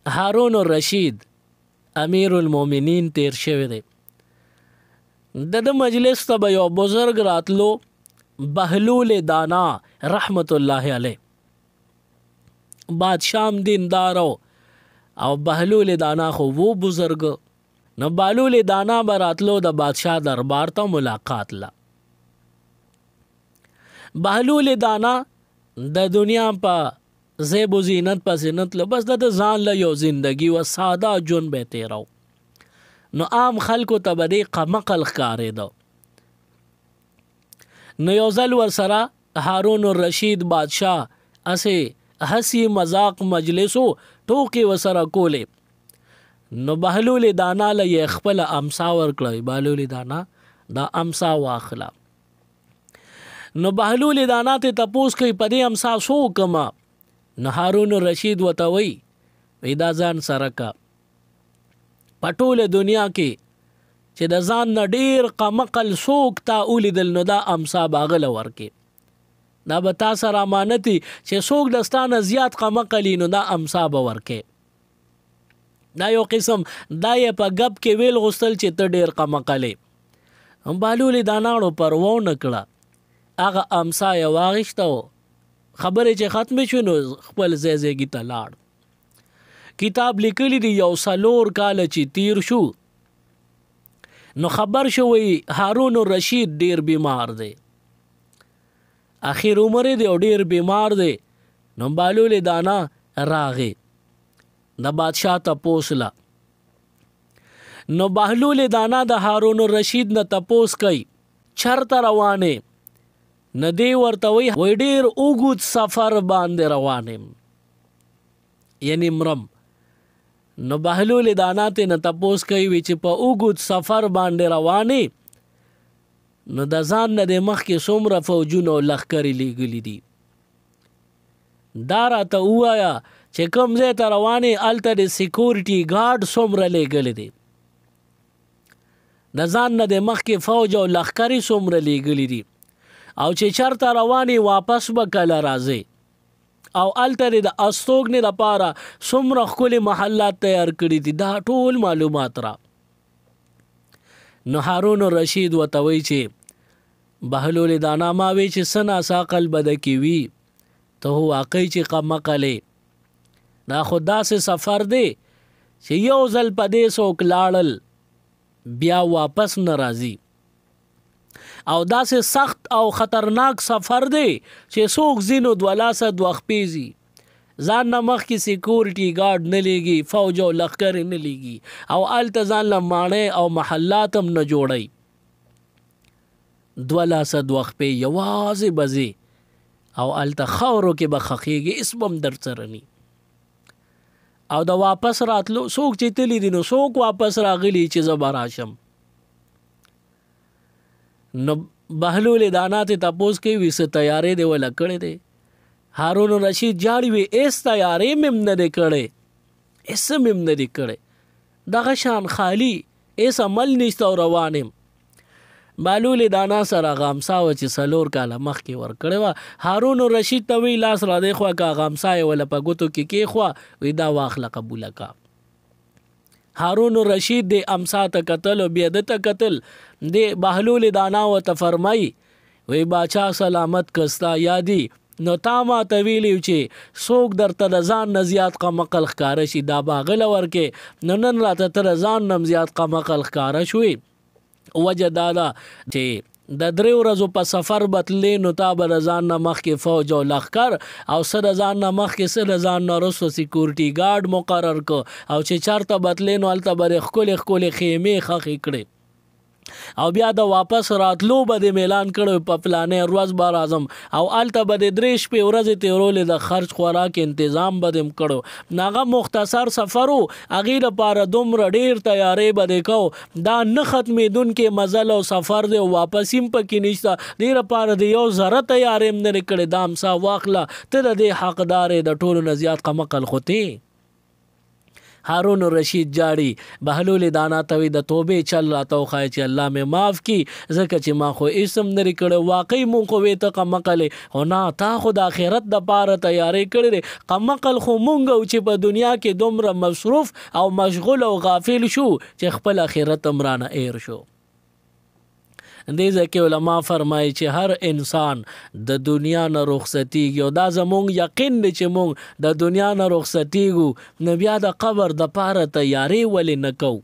هارون الرشید امیر المؤمنین تیر شوی دی. د مجلس ته به یو بزرگ راتلو بهلول دانا رحمت الله علیه. بادشاہ دیندار او بهلول دانا خو وو بزرگ. نو بهلول دانا به راتلو د بادشاہ دربار ته ملاقات لا. بهلول دانا د دنیا په زیب و زینت په زینت له بس د ځان له یو زندگی و ساده جون به تیراو. نو عام خلکو ته به دې قمقل ښکارېده. نو یو ځل ورسره هارون الرشید بادشاہ اسې هسی مذاق مجلسو ټوکې ورسره کولې. نو بهلول دانا له یې خپله امسا ورکړی. بهلول دانا دا امسا واخله. نو بهلول دانا ته تپوس کوي په دې امسا څه وکړمه؟ نو هارون الرشید ورته وایي دا ځان سره کا. په ټوله دنیا کې چې د ځان نه ډېر قمقل څوک تا ولیدل نو دا امسا به هغه له ورکې. دا به تا سره امانتي چې څوک د ستا نه زیات قمقلي نو دا امسا به ورکې. دا یو قسم دا یې په ګپ کې ویل غوښتل چې ته ډېر قمقلې. بهلول داناړو پروا ونه کړه. هغه امسا یې واغېسته و. خبرې چې ختمې شوې نو خپل ځای ځایګي ته لاړ. کتاب لیکلی دی یو 4 کاله چې تیر شو نو خبر شوی هارون الرشید ډیر بیمار دی. اخیر عمر دی او ډیر بیمار دی. نو بهلول دانا راغی د بادشاہ تپوس لا. نو بهلول دانا د هارون الرشید نه تپوس کوي چرته روانې؟ نه دی ورته وی ډیر اوږد سفر باندې روانم یعنی مرم. نو بهلول دانا ته نه تپوس کوي چې په اوږد سفر باندې روانې نو د ځان نه د مخکې څومره فوجونه او لښکرې لیږلي دي. دا راته ووایه چې کوم ځای ته روانې هلته د سیکورټي ګارډ څومره لیږلي دي. د ځان نه د مخکې فوج او لښکرې څومره لیږلي دي. او چې چرته روانې واپس به کله راځي. او هلته د استوګنې لپاره څومره ښکلي محلات تیار کړي دي. دا ټول معلومات را. نو هارون الرشید ورته وایي چې بهلول دانا ما وی چې څه ناڅه عقل به دکې وي ته واقعي چې قمقلې. دا خو داسې سفر دی چې یو ځل په دې څوک لاړل بیا واپس نه راځي. او داسې سخت او خطرناک سفر دی چې څوک ځینو 12 خپېږي. ځان نه مخکې سیکورټي ګارډ نه لیږي، فوج او لښکرې نه لیږي، او هلته ځان له ماڼۍ او محلات هم نه جوړوي. 12 خپې یوازې به ځي او هلته خاورو کې به خښېږي، هېڅ به هم در سره ني. او د واپس راتلو څوک چې تلي دي نو څوک واپس راغلي چې زه به راشم. نو بهلول دانا ته تپوس کوي وي څه تیارې دی وله کړې دی؟ هارون الرشید جاړي وي ایس تیارې مې هم نه دی کړی، هېڅ مې هم نه دی کړی، دغه شان خالي هېڅ عمل نشته او روان یم. بهلول دانا سره غامسا وه چې 4 کاله مخکې ورکړې وه. هارون الرشید ته وی لاس را دی خوا که غامسا یې وله په ګوتو کې کېښوه وی دا واخله قبوله کا. هارون الرشید د امسا ته کتل او بیا ده ته کتل. د بهلول دانا ورته فرمایي وی باچا سلامت کستا یادي نو تا ما ته ویلي چې څوک درته د ځان نه زیات قمقل ښکاره شي دا به هغه له ورکې. نو نن راته ته د ځان نه هم زیات قمقل ښکاره شوې. وجه دا ده چې د 3 ورځو په سفر بتلې نو تا به د ځان نه مخکې فوج او لښکر او څه د ځان نه مخکې څه د ځان نه وروسته سیکورټي ګارډ مقرر کړ. او چې چېرته بتلې نو هلته به د ښکلې ښکلې خیمې خښې کړې. او بیا د واپس راتلو به د اعلان کړو په پلانې ورځ به راځم او هلته به د 3 شپې ورځې تېرولې د خرچ خوراک انتظام به دې م کړو. هغه مختصر سفر و، هغې لپاره دومره ډېر تیارې به دې کو. دا نه ختمېدونکې مزل او سفر دی او واپس هم پکې نشته. دې لپاره د یو ذره تیارې هم نه دی کړې. دا امسا واخله ته د دې حقدار د ټولو نه زیات قمقل خو ته هارون رشید جاړي بهلول دانا ته د توبې چل راته وښایه چې الله مې معاف کړي ځکه چې ما خو اسم نری کړی واقعي مونږ خو وې ته قمقلې خو نه تا خو د آخرت دپاره تیارې کړې دی قمقل خو مونږ چې په دنیا کې دومره مصروف او مشغول او غافل شو چې خپل آخرت هم رانه ایر شو. دې ځکه علما فرمایي چې هر انسان د دنیا نه رخصتیږي او دا زمونږ یقین دی چې مونږ د دنیا نه رخصتیږو نو بیا د قبر دپاره تیارې ولې نه کوو.